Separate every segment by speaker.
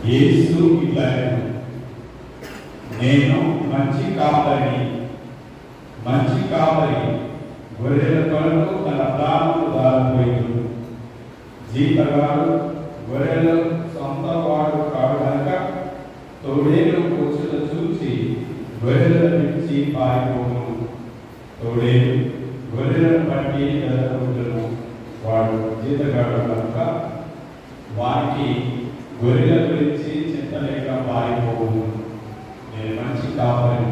Speaker 1: యేసు ఇట్లనెను, నేను మంచి కాపరి గొర్రెల కొరకు తన ప్రాణము దారిపోయింది. జీతగాడు గొర్రెల సొంతవాడు కాడు కనుక తోడేలు కూర్చుట చూసి గొర్రెలను విడిచి పారిపోను. తోడేలు గొర్రెలను పట్టి ఎదగొట్టును. వాడు జీతగాడు కనుక వారికి గొర్రెల గురించి చింతలేక పారిపోవును. నేను మంచి కాపరి,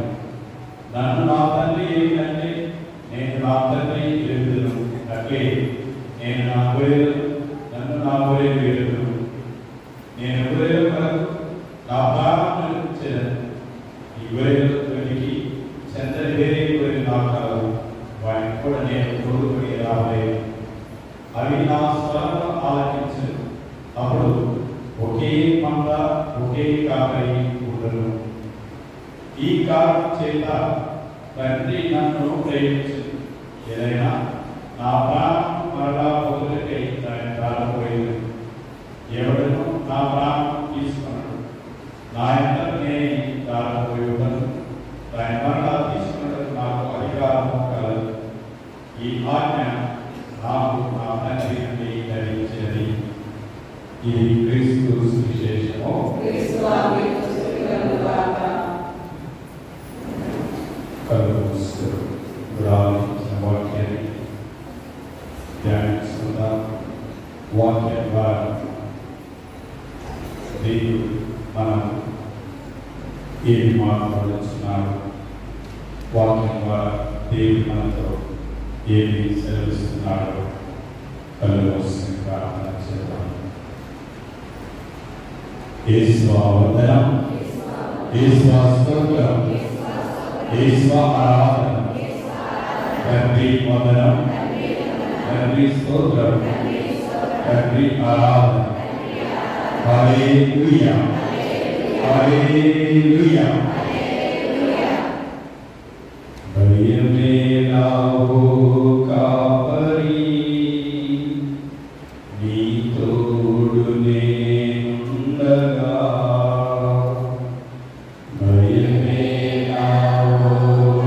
Speaker 1: నన్ను నా తండ్రి ఏంటంటే నేను నా తండ్రి ఎరుగుదును. అట్లే నేను నా గొర్రెలు నన్ను నా గొర్రెలు ఎరుగుదును. నేను గొర్రెల కొరకు నా ప్రాణాలను ఇచ్చేదను. ఈ గొర్రెలు వెలికి చెందని వేరే గొర్రెలు నాకు కలవు. వాటిని కూడా నేను తోడుకొని రాలేదు. అవి నా స్వరము ఆలకించను. అప్పుడు ఒకే మంద ఒకే కాపరి ఉండను. ఈ కారణం చేత తండ్రి నన్ను ప్రేమించు. ఏదైనా నా ప్రాణం మరలా పొందుటకై దాని ప్రారంభమైంది. ఎవడను నా ప్రాణం తీసుకున్నాడు, నా ఎంత నేను ప్రారంభమై ఉండను. దాని మరలా తీసుకున్నట్టు నాకు అధికారము కలదు. ఈ ఆజ్ఞ నాకు నా తండ్రి నుండి ధరించినది. ఇది క్రీస్తు సువిశేషము. వాక్యాన్ని ధ్యానిస్తుందాం. వాక్యం ద్వారా దేవుడు మనం ఏమి మాట్లాడుతున్నాడు, వాక్యం ద్వారా దేవుడు మనతో ఏమి సెలవిస్తున్నాడో కళ్ళు వస్తుంది ప్రార్థన చేద్దాం. యేసువా వందనం, యేసువా స్తోత్రం, యేసువా ఆరాధన. తండ్రి వందనం, తండ్రి స్తోత్రం, తండ్రి ఆరాధన. హల్లెలూయా, హల్లెలూయా. భయమేలావో కాపరి, నీ తోడు నేనుండగా. భయమేలావో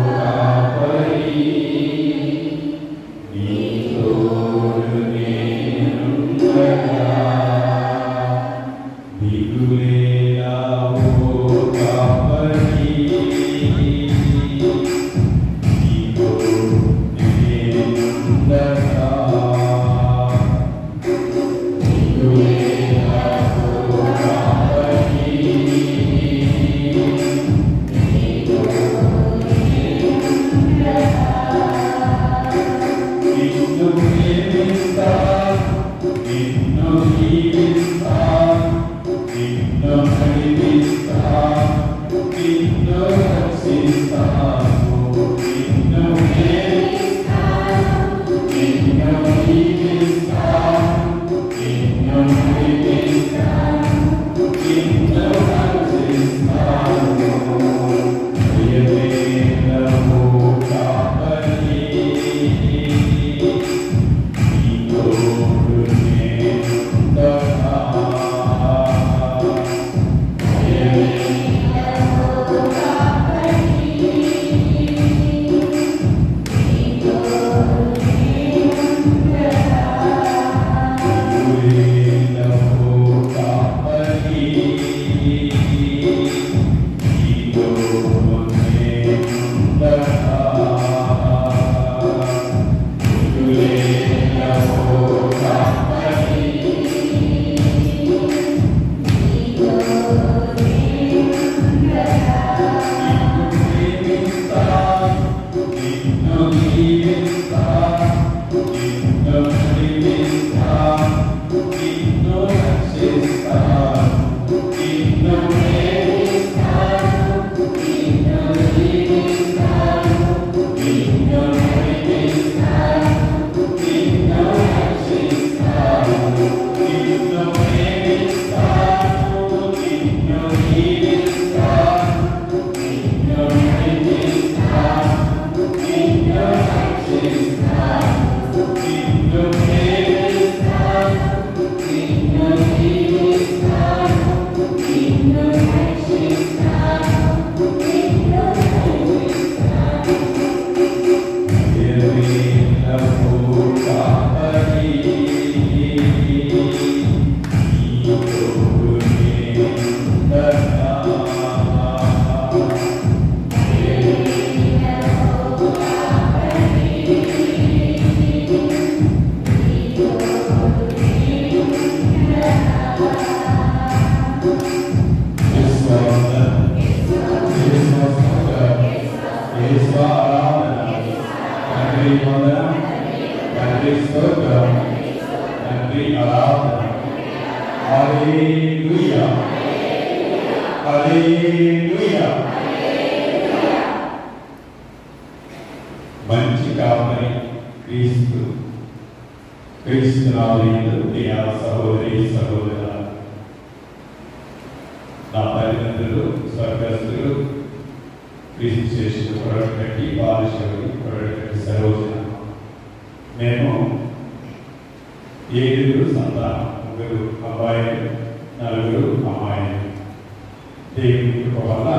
Speaker 1: కాపరి, నీ తోడు నేనుండగా. దిగులేలావో కాపరి, నీ తోడు నేనుండగా. ఆరాధన. హల్లెలూయా హల్లెలూయా. మంచి కాపరి క్రీస్తు. క్రీస్తునాథుడు ప్రియ సహోదరి సహోదర, నా తల్లిదండ్రులు స్వర్గస్థులు క్రీస్తు చేసిన కొరకటి బాలశౌరి కొరకటి సరోజన. మేము 7 సంతానం, 3 అబ్బాయిలు 4 అమ్మాయిలు. దేవుని కృప వల్ల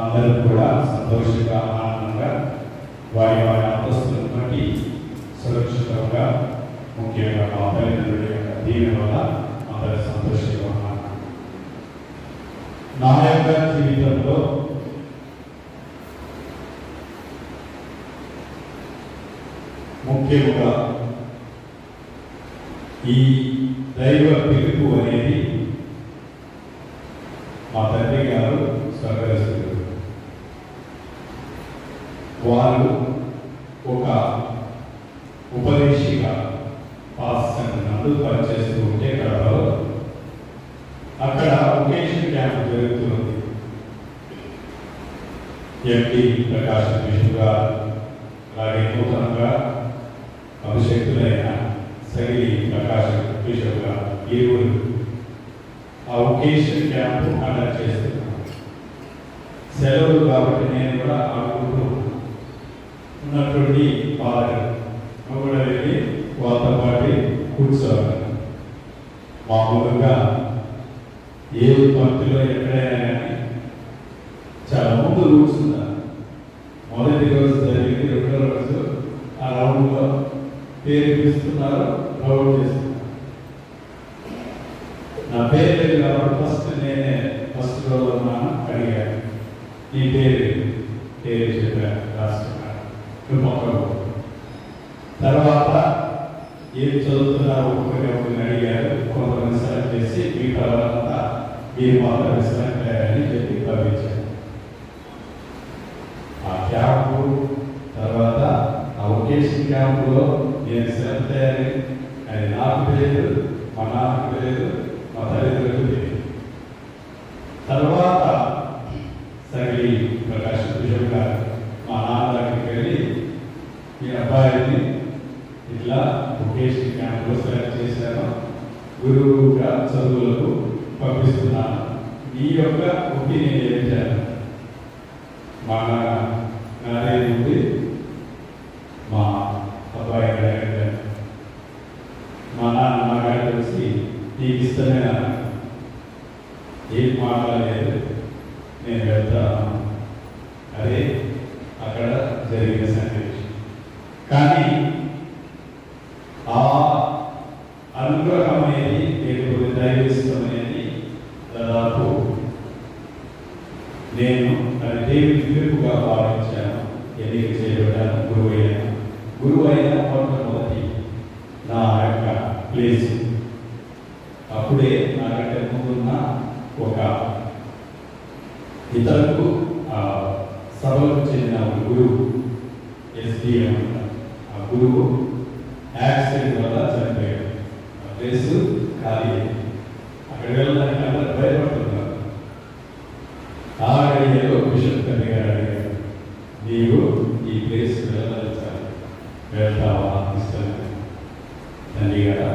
Speaker 1: అందరూ కూడా సంతోషంగా ఆనందంగా వారి వారి అంతస్తులను బట్టి సురక్షితంగా, ముఖ్యంగా మా తల్లిదండ్రుల యొక్క దీవెన వల్ల అందరూ సంతోషంగా ఉన్నారు. నా యొక్క జీవితంలో ముఖ్యంగా ఈ దైవ పిలుపు అనేది మా తండ్రి గారు స్వర్గస్థులు. వారు ఒక ఉపదేశిగా పాస్టర్ నందు పనిచేస్తూ ఉంటే కడపలో అక్కడ వొకేషన్ క్యాంప్ జరుగుతుంది. ఎంపీ ప్రకాశ్ విష్ణు గారు, అలాగే నూతనంగా అభిషేక్తులైన సగిలి ప్రకాశ్ బిషప్ గారు, ఇరువురు ఆ వొకేషన్ క్యాంప్ కండక్ట్ చేస్తున్నాను. సెలవులు కాబట్టి నేను కూడా ఆడుకుంటూ ఉన్నటువంటి ఫాదర్ కూడా వెళ్ళి వాళ్ళతో పాటు కూర్చోవాలి. మామూలుగా ఏ పంక్తిలో ఎక్కడైనా కానీ చాలా ముందు కూర్చున్నారు. మొదటి రోజు జరిగింది, 2వ రోజు ఆ రౌండ్లో పేరు పిలుస్తున్నారు, రౌండ్ చేస్తున్నారు. నా పేరు లేదు కాబట్టి ఫస్ట్ రోజు ఉన్నాను, అడిగాను ఈ పేరు చెప్పాను, రాస్తున్నాను. తర్వాత ఏం చదువుతున్నారు ఒకరిని అడిగారు, కొంతమంది సెలెక్ట్ చేసి మీ తర్వాత మీరు మాత్రం సెలెక్ట్ అయ్యారని చెప్పి పంపించారు. ఆ క్యాంపు తర్వాత ఆ వొకేషన్ క్యాంపులో నేను సెలెక్ట్ అయ్యాను. అది నాకు తెలియదు, మా నాన్నకు తెలియదు, మా తల్లిదండ్రులకు తెలియదు. తర్వాత సగిలి ప్రకాశ్ బిషప్ గారు మా నాన్న దగ్గరికి వెళ్ళి ఈ అబ్బాయిని ఇట్లా వొకేషన్ క్యాంపులో సెలెక్ట్ చేశాను, గురువుగా చదువులకు పంపిస్తున్నాను, మీ యొక్క ఒపీనియన్ ఏంటారు? మా నాన్న ఉంది, మా అబ్బాయి అడిగారు. మా నాన్న మా గారికి వచ్చి నీకు ఇష్టమైన ఏం మాట్లాడలేదు, నేను వెళ్తాను. అదే అక్కడ జరిగిన సంఘటన. కానీ ఆ అనుగ్రహం అనేది, లేకపోతే దైవిష్టం అనేది దాదాపు నేను అది దేవుని పిలుపుగా భావించాను. ఎన్నిక చేయబడ్డాను, గురువు అయిన మొట్టమొదటి నా యొక్క ప్లేస్. అప్పుడే నాకంటే ముందున్న ఒక ఇతరులకు సభలకు చెందిన గురువు ఎస్డిఎం, ఆ గురువు యాక్సిడెంట్ వల్ల చనిపోయాడు. ఆ ప్లేసు ఖాళీ. అక్కడ వెళ్ళడానికి అందరూ భయపడుతున్నారు. ఆ గడియలో బిషప్ తండ్రి గారు అడిగారు, నీవు ఈ ప్లేస్ వెళ్ళాలి, వెళ్తావా? ఇష్టమే తండ్రి గారా,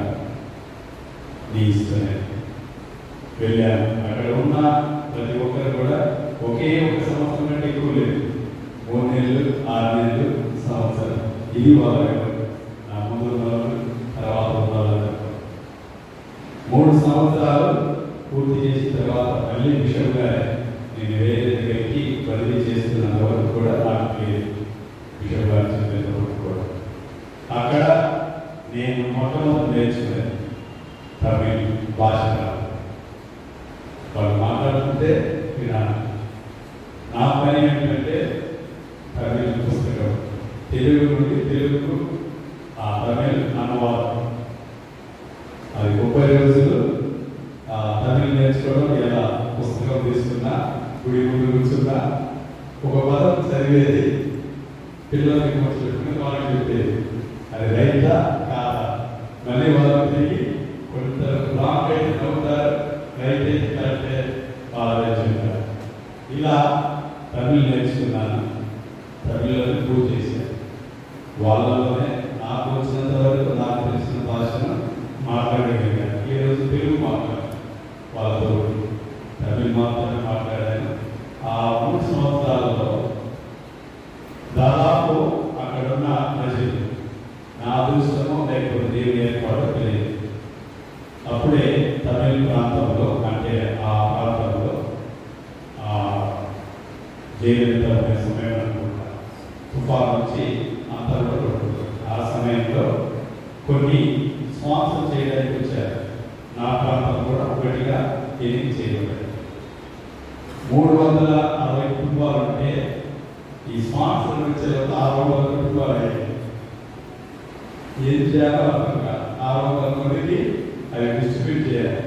Speaker 1: నీ ఇష్టమే. వెళ్ళాను. అక్కడ ఉన్న ప్రతి ఒక్కరు కూడా ఒకే ఒక సంవత్సరం కంటే ఎక్కువ లేదు, 3 నెలలు, 6 నెలలు, సంవత్సరం. ఇది వాళ్ళ నా ముందు ఉన్నవాళ్ళు, తర్వాత ఉన్నవాళ్ళు. 3 సంవత్సరాలు పూర్తి చేసిన తర్వాత మళ్ళీ బిషప్ గారే నేను వేరే దగ్గరికి బదిలీ చేస్తున్న వరకు కూడా నాకు లేదు. బిషప్ గారు చెప్పిన వరకు కూడా అక్కడ నేను మొట్టమొదటి నేర్చుకున్నాను తమిళ భాష. వాళ్ళు మాట్లాడుతుంటే వినాలి. నా పని ఏంటంటే తమిళ పుస్తకం, తెలుగు నుండి తెలుగుకు ఆ తమిళ అనువాదం. అది 30 రోజులు తమిళ నేర్చుకోవడం. ఎలా పుస్తకం తీసుకున్నా, గుడి ముందు కూర్చున్నా, ఒక పదం చదివేది, పిల్లలకి కూర్చుంటుకుని వాళ్ళకి చెప్పేది, అది రైతా కాదా, మళ్ళీ వాళ్ళకి తిరిగి ఇలా తమిళ్ నేర్చుకున్నాను. తమిళ్లోనే పూజ చేశాను. వాళ్ళలోనే నాకు వచ్చినంత వరకు నాకు తెలిసిన భాషను మాట్లాడగలిగాను. ఈరోజు తెలుగు మాట్లాడాను, వాళ్ళతో తమిళ్ మాత్రమే మాట్లాడాను. ఆ 3 సంవత్సరాలలో దాదాపు అక్కడున్న ప్రజలు నా అదృష్టమో లేకపోతే దేవుని ఏర్పాటు తెలియదు. అప్పుడే తమిళ ప్రాంతంలో, అంటే ఆ ప్రాంతంలో జయలలిత సమయం అనుకుంటా, తుఫాను వచ్చి అంతా కూడా కొట్టుకుంది. ఆ సమయంలో కొన్ని స్పాన్సర్ చేయడానికి వచ్చారు. నా ప్రాంతం కూడా ఒకటిగా ఎన్నిక చేయబడ్డాయి. 360 కుటుంబాలు ఉంటే ఈ స్పాన్సర్ వచ్చే 600 కుటుంబాలు అయ్యాయి. ఏం చేయాలో అర్థం కాదు. 600 మందికి అవి డిస్ట్రిబ్యూట్ చేయాలి.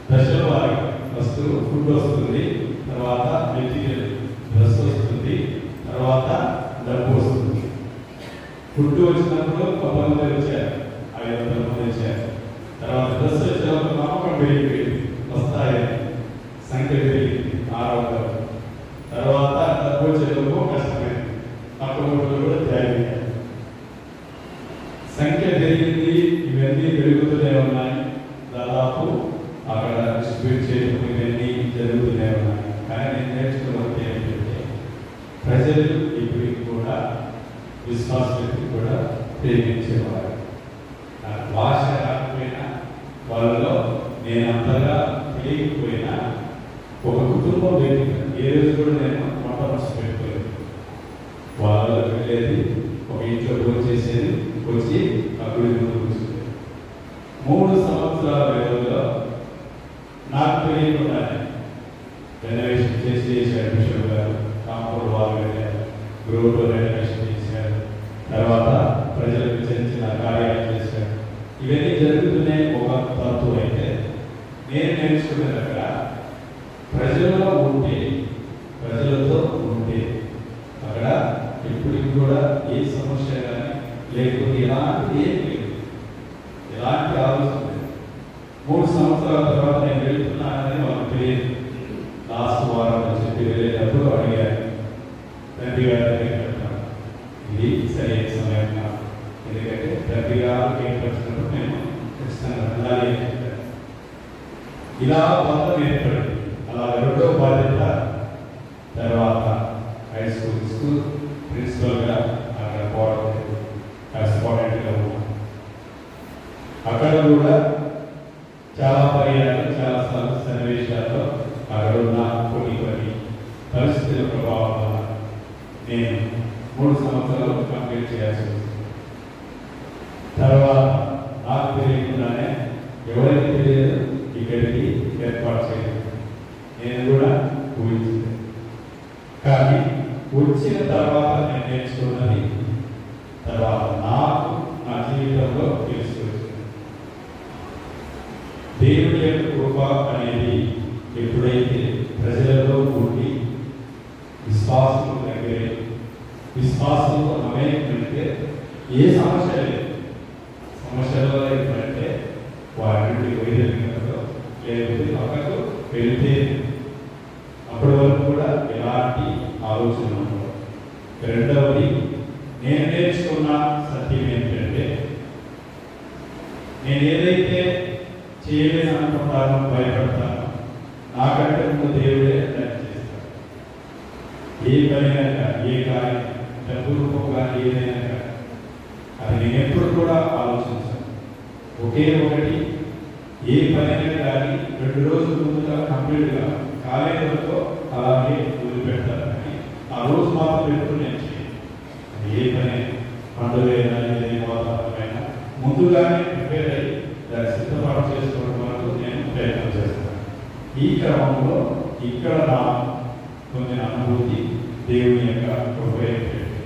Speaker 1: దశల వారికి ఫస్ట్ ఫుడ్ వస్తుంది, తర్వాత మెటీరియల్ డ్రెస్ వస్తుంది, తర్వాత డబ్బు వస్తుంది. ఫుడ్ వచ్చినప్పుడు 100 మంది వచ్చారు, 500 మంది వచ్చారు. తర్వాత డ్రెస్ వచ్చినప్పుడు నమ్మకం పెరిగిపోయింది, వస్తాయి, సంఖ్య పెరిగింది 600. తర్వాత డబ్బు వచ్చేందుకు కష్టమైంది, అకౌంట్లో కూడా తయారయ్యాయి. సంఖ్య పెరిగింది, ఇవన్నీ పెరుగుతూనే ఉన్నాయి. దాదాపు అక్కడ డిస్ట్రిబ్యూట్ చేయడం ఇవన్నీ జరుగుతూనే ఉన్నాయి. కానీ నేను నేర్చుకున్నది ఏంటంటే ప్రజలు ఇప్పటికి కూడా విశ్వాసానికి కూడా ప్రేమించేవారు. నాకు భాష రాకపోయినా, వాళ్ళలో నేను అంతగా తెలియకపోయినా, ఒక కుటుంబం వ్యక్తి ఏ రోజు కూడా నేను మొట్టమొదటి పెట్టుకోలేదు. వాళ్ళలో వెళ్ళేది, ఒక ఇంట్లో భోజనం చేసేది, వచ్చి ఆ గుడి ముందు కూర్చుంది. 3 సంవత్సరాల వ్యవధిలో నాకు తెలియకుండానే రెనోవేషన్ చేశారు బిషప్ గారు. కాంపౌండ్ వాళ్ళు వెళ్ళారు, గ్రూప్లో రెనోవేషన్ చేశారు. తర్వాత ప్రజలకు చిన్న చిన్న కార్యాలు చేశారు. ఇవన్నీ జరుగుతూనే ఒక తత్వం అయితే నేను నేర్చుకునే దగ్గర ప్రజలలో ఉంటే, ప్రజలతో ఉంటే అక్కడ ఇప్పటికి కూడా ఏ సమస్య కానీ లేకపోతే ఎలాంటి ఏం లేదు, ఎలాంటి ఆలోచన లేదు. 3 సంవత్సరాల తర్వాత నేను వెళ్తున్నానని వాళ్ళకి తెలియదు. లాస్ట్ వారంలో చెప్పి వెళ్ళేటప్పుడు అడిగారు, తండ్రి గారి దగ్గర పెట్టాను, ఇది సరైన సమయం కాదు, ఎందుకంటే తండ్రి గారు ఏం వచ్చినప్పుడు నేను ఖచ్చితంగా అలాగే చెప్పాను. ఇలా బంధం ఏర్పడింది. అలా 2వ బాధ్యత తర్వాత హై స్కూల్ ప్రిన్సిపల్గా అక్కడ పోవడం, కరెస్పాండెంట్గా ఉన్నాను. అక్కడ కూడా చాలా పర్యాలు, చాలా సన్నివేశాల్లో అక్కడ ఉన్న కొన్ని పరిస్థితుల ప్రభావం వల్ల నేను 3 సంవత్సరాలు కంప్లీట్ చేయాల్సి వచ్చింది. తర్వాత నాకు తెలియకుండానే, ఎవరికి తెలియదు, ఇక్కడికి ఏర్పాటు చేయలేదు. నేను కూడా ఊహించలేదు. కానీ వచ్చిన తర్వాత నేను నేర్చుకున్నది తర్వాత నాకు నా జీవితంలో తెలుసుకొచ్చింది. దేవుని యొక్క కృప అనేది ఎప్పుడైతే ప్రజలలో ఉండి విశ్వాసం దగ్గరే, విశ్వాసంతో అమేకమైతే ఏ సమస్య లేదు. సమస్యలో ఎప్పుడంటే వారి నుండి వైద్యులతో లేకపోతే పక్కకు వెళితే అప్పటి వరకు కూడా ఎలాంటి ఆలోచన ఉండదు. 2వది, నేను నేర్చుకున్న సత్యం ఏంటంటే, నేను ఏదైతే చేయలేని అనుకుంటానో, భయపడతానో, నాకంటే ముందు దేవుడే దాన్ని చేస్తాడు. ఏ పనైనా కానీ, ఏ కార్యం, డబ్బు రూపంగా ఏదైనా కానీ, అది నేను ఎప్పుడు కూడా ఆలోచించాను. ఒకే ఒకటి, ఏ పనైనా కానీ 2 రోజుల ముందుగా కంప్లీట్గా కాలేజీలతో అలాగే వదిలిపెడతారు. కానీ ఆ రోజు మాత్రం ఎప్పుడు నేను చేయను. ఏ పని, పండుగైనా ఏదైనా వాతావరణమైనా ముందుగానే ప్రిపేర్ అయ్యి దాన్ని సిద్ధపాటు చేసుకోవడం వరకు నేను ప్రయత్నం చేస్తాను. ఈ క్రమంలో ఇక్కడ నా పొందిన అనుభూతి దేవుని యొక్క కృప ఏంటంటే,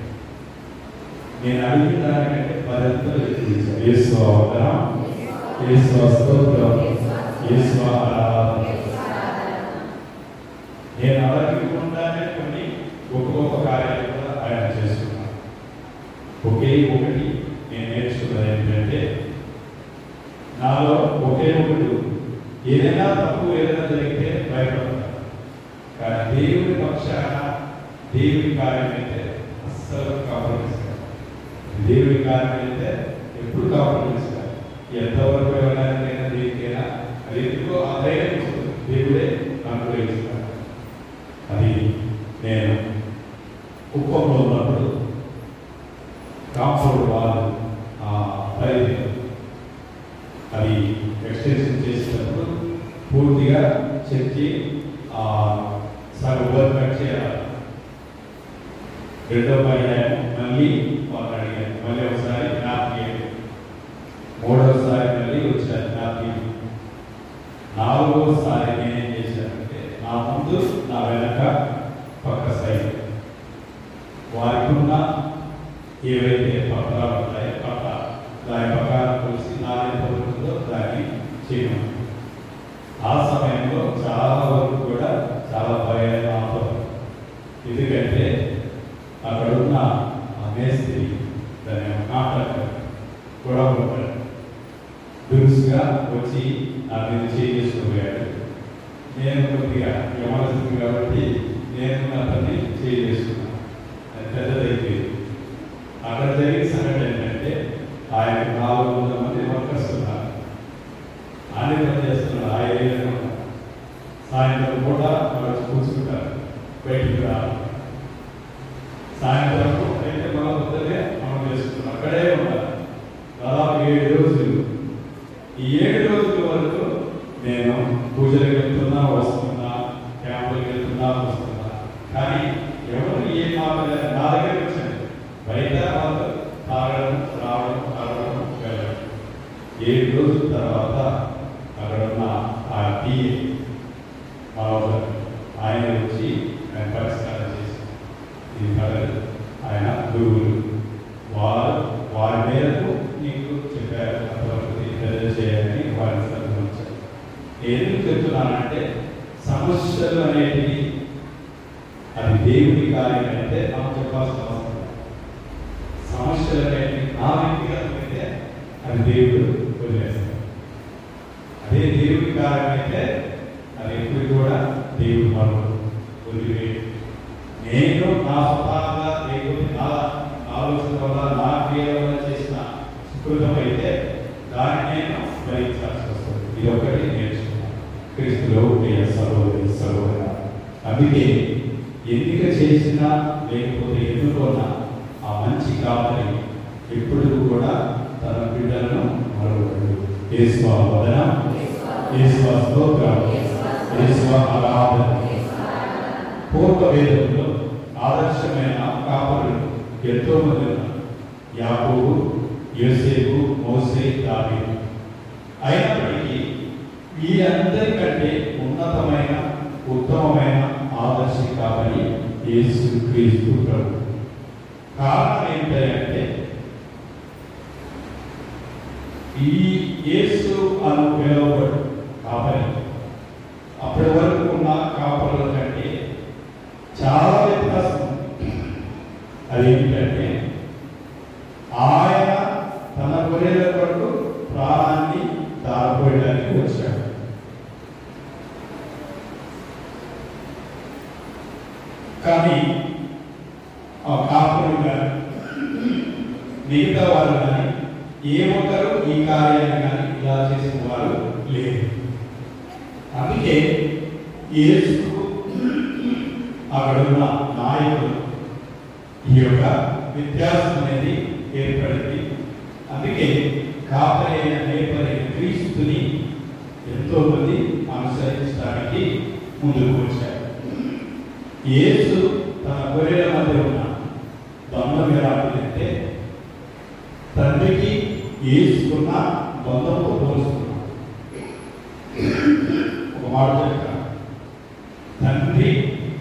Speaker 1: నేను అడిగిన దానికంటే 10 అంతలు ఎక్కువ యేసు అవతారం, యేసు స్తోత్రం, యేసు ఆరాధన. నేను అడగకుండానే కొన్ని గొప్ప కార్యాలు కూడా ఆయన చేస్తున్నాను. ఒకే ఒకటి నేను నేర్చుకున్నది ఏంటంటే, నాలో ఒకే ఒకటి, ఏదైనా తప్పు ఏదైనా జరిగితే భయపడతాను. కానీ దేవుని పక్షాన దేవుని కార్యం అయితే అస్సలు కాంప్రమైజ్ కాదు. దేవుని కార్యం అయితే ఎప్పుడు కాంప్రమైజ్ కాదు. ఎంతవరకు ఎవరైనా దేనికైనా అది ఎందుకో అదైనా ఇస్తుంది. దేవుడే అనుగ్రహిస్తాడు. అది నేను కుప్పంలో ఉన్నప్పుడు కాంపౌండ్ వాల్ పరిధి అది ఎక్స్టెన్షన్ చేసినప్పుడు పూర్తిగా చర్చి సగం వర్క్ కట్ చేయాలి. రెండో పర్యాయం మళ్ళీ వాళ్ళు అడిగారు, మళ్ళీ ఒకసారి జ్ఞాపకం, మూడవసారి మళ్ళీ వచ్చారు జ్ఞాపకం, నాలుగోసారి నేనేం చేశానంటే నా ముందు నా వెనక పక్క సైడ్ వారికి ఉన్న ఏవైతే పత్రాలు ఉంటాయో దాని ప్రకారం కలిసి నాలుగు పడుతుందో దాన్ని చేయడం. ఆ సమయంలో చాలా వరకు కూడా చాలా భయాన్ని ఆపదు. ఎందుకంటే అక్కడ ఉన్న మేస్త్రి దాని కాంట్రాక్టర్ కూడా ఉంటాడు. దురుసుగా వచ్చి నా మీద చేసుకుపోయాడు. నేను కొద్దిగా యమనస్తుంది కాబట్టి నేను అతన్ని చేసుకున్నాను. అది పెద్దదైపోయింది. అక్కడ జరిగిన సంఘటన ఏంటంటే ఆయన 400 మంది వర్కర్స్ ఉన్నారు. అన్ని పని చేస్తున్నారు. ఆయన సాయంత్రం కూడా వాళ్ళు కూర్చుంటారు, బయటికి రావాలి. సాయంత్రం అయితే మన పొద్దునే అమలు చేస్తున్నారు, అక్కడే ఉన్నారు. దాదాపు 7 రోజులు. ఈ 7 రోజుల వరకు నేను పూజలకు వెళ్తున్నా వస్తున్నా, క్యాంపులకు వెళ్తున్నా వస్తున్నా. కానీ ఎవరు ఏం మాట్లాడారు నా దగ్గర వచ్చాను. బయట వాళ్ళు తాగడం, రావడం, తాగడం, వెళ్ళడం. 7 రోజుల తర్వాత అక్కడ ఉన్న ఆ టీఏ ఆయన వచ్చి ఆయన పరిష్కారం చేసి ఇది కలదు. ఆయన గురువులు వారి మేరకు నీకు చెప్పారు, అంతవరకు చేయాలని వారిని సంబంధించారు. ఎందుకు చెప్తున్నానంటే సమస్యలు అనేటివి అది దేవుడి కార్యం అయితే మనం చెప్పాల్సిన అవసరం. సమస్యలు అనేటివి నా వ్యక్తిగతం అయితే అది దేవుడు వదిలేస్తాడు. అదే దేవుడి కార్యం అయితే అది ఎప్పుడు కూడా దేవుడు మనం వదిలివేయడు. నేను నా స్వతహాగా లేకపోతే నా ఆలోచన వల్ల నా క్రియ వల్ల చేసిన సుకృతం అయితే దాన్ని నేను భరించాల్సి వస్తుంది. ఇది ఒకటి నేర్చుకున్నాను క్రీస్తులో ప్రియ సహోదరి సహోదర. అందుకే ఎన్నిక చేసినా లేకపోతే ఎన్నుకున్నా ఆ మంచి కాపరి ఎప్పుడు కూడా తన బిడ్డలను మరొకడు. యేసువ వదనం, యేసువ స్తోత్రం, యేసువ ఆరాధన. పూర్వ వేదంలో ఆదర్శమైన కాపరులు ఎంతో మంది ఉన్నారు. యాకోబు, యోసేపు, మోసే, దావీదు. అయినప్పటికీ వీరందరికంటే ఉన్నతమైన ఉత్తమమైన ఆదర్శ కాపరి యేసు క్రీస్తు ప్రభు. కారణం ఏంటంటే ఈ యేసు అని పిలువబడు కాపరి అప్పటి వరకు ఉన్న కాపరుల కంటే చాలా వ్యత్యాసం. అదేంటంటే ఆయన తన గొర్రెల కొరకు ప్రాణాన్ని దారిపోయడానికి వచ్చాడు. కానీ ఆ కాపులు కానీ మిగతా వారు కానీ ఏ ఒక్కరు ఈ కార్యాన్ని కానీ ఇలా చేసిన వారు లేరు. అందుకే యేసు అక్కడ ఉన్న నాయకులు ఈ యొక్క వ్యత్యాసం అనేది ఏర్పడింది. అందుకే కాపరి అయిన నేపథ్య క్రీస్తుని ఎంతో మంది అనుసరించడానికి ముందుకు వచ్చారు. యేసు తన గొర్రెల మధ్య ఉన్న బంధం ఎలాంటిదంటే తండ్రికి యేసుకున్న బంధంతో పోలుస్తున్నాం. ఒక మాట చెప్తాను, తండ్రి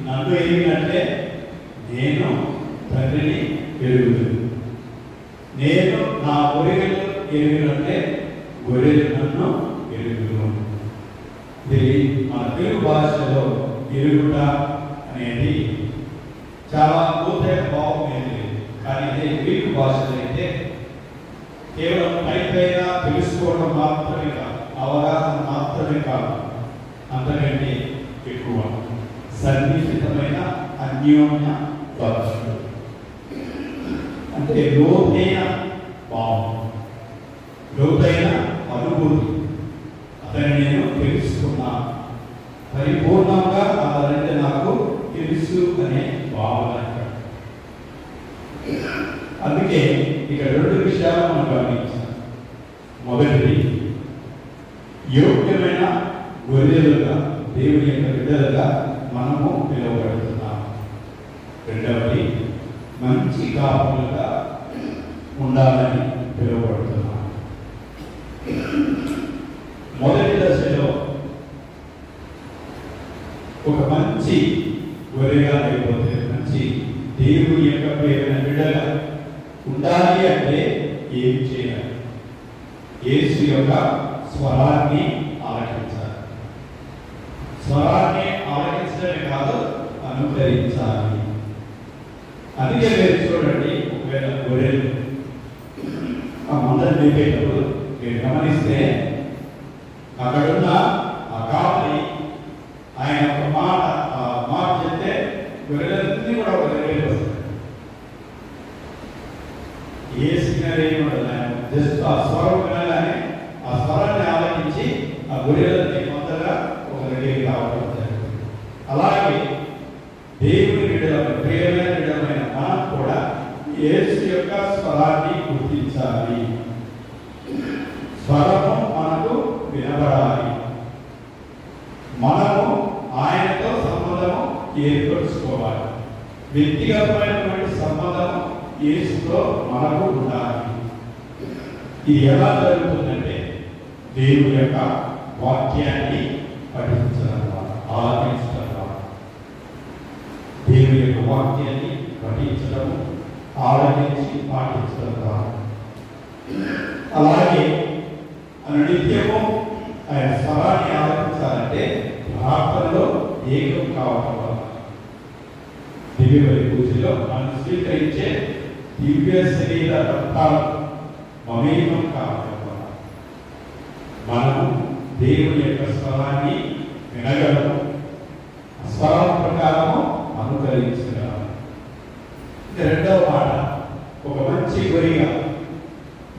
Speaker 1: నన్ను ఎరిగినట్లే నేను తండ్రిని ఎరుగుతుంది. నేను నా గొర్రెలు ఎరిగినట్లే గొర్రెలు నన్ను ఎరుగును. ఇది మన తెలుగు భాషలో ఎరుగుట అనేది చాలా లోతైన భావం ఏంటి. కానీ ఇదే గ్రీకు భాషలో అయితే కేవలం పైపైన తెలుసుకోవడం మాత్రమే కాదు, అవగాహన మాత్రమే కాదు, అంతకంటే ఎక్కువ సన్నిహితమైన అన్యోన్య బంధువులు, అంటే లోతైన భావం, లోతైన అనుభూతి. అతన్ని నేను తెలుసుకున్నాను, పరిపూర్ణంగా అతనంటే నాకు తెలుసు అనే భావన. అందుకే ఇక్కడ 2 విషయాలు మనం గమనించాం. మొదటిది, యోగ్యమైన గొర్రెలుగా, దేవుని యొక్క బిడ్డలుగా మనము పిలువబడుతున్నాం. రెండవది, మంచి కాపులుగా ఉండాలని పిలువబడుతున్నాం. మొదటి దశలో ఒక మంచి గొర్రెగా, లేకపోతే మంచి దేవుని యొక్క ప్రేమ బిడ్డగా ఉండాలి అంటే ఏం చేయాలి? యేసు యొక్క స్వరాన్ని ఆలకించాలి. స్వరాన్ని ఆలకించడమే కాదు, అనుకరించాలి. అందుకే మీరు చూడండి, ఒకవేళ గొర్రెలు ఆ మందను మేపేటప్పుడు మీరు గమనిస్తే అక్కడున్న ఆ కాపరి ఆయన ఒక మాట చెప్తే గొర్రెలన్నీ కూడా ఒక దగ్గరికి వస్తాయి. ఏ సిగ్నల్ ఏముండదు, ఆయన జస్ట్ ఆ స్వరం వినగానే ఆ స్వరాన్ని ఆలోచించి ఆ గొర్రెలన్నీ మొదటగా ఒక దగ్గరికి రావడం జరుగుతుంది. అలాగే దేవుని బిడ్డలమైన, ప్రియమైన బిడ్డలమైన మనం కూడా యేసు యొక్క స్వరాన్ని గుర్తించాలి. స్వరము మనకు వినబడాలి. మనము ఆయనతో సంబంధము ఏర్పరచుకోవాలి. వ్యక్తిగతమైనటువంటి సంబంధము యేసుతో మనకు ఉండాలి. ఇది ఎలా జరుగుతుందంటే దేవుని యొక్క వాక్యాన్ని పఠించడం ద్వారా, ఆలకించడం ద్వారా. దేవుని యొక్క వాక్యాన్ని పఠించడం, ఆలకించి పాటించడం ద్వారా. అలాగే నిత్యము ఆయన స్వరాన్ని ఆలకించాలంటే ప్రార్థనలో ఏకం కావడం వల్ల, దివ్య బలి పూజలో మనం స్వీకరించే దివ్య శరీర రక్తాలు మమేకం కావడం వల్ల మనము దేవుని యొక్క స్వరాన్ని వినగలము, స్వరం ప్రకారము అనుకరించగలము. రెండవ మాట, ఒక మంచి గొర్రెగా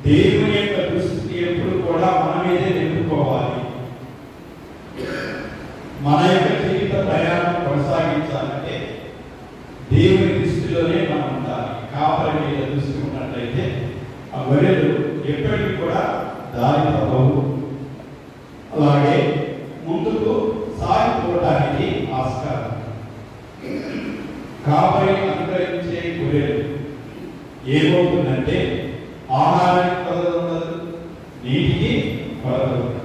Speaker 1: దేవుని యొక్క దృష్టిని ఎప్పుడు కూడా మన మీదే నిలుపుకోవాలి. మన యొక్క జీవిత ప్రయాణం కొనసాగించాలంటే దేవుని దృష్టిలోనే మనం ఉండాలి. కాపరి మీద దృష్టి ఉన్నట్లయితే ఆ గొర్రెలు ఎప్పటికీ కూడా దారి తప్పవు. అలాగే ముందుకు సాగిపోవడానికి ఆస్కారం. కాపరి అనుకరించే గొర్రెలు ఏమవుతుందంటే ఆహారానికి కొరత ఉండదు, నీటికి కొరత ఉండదు.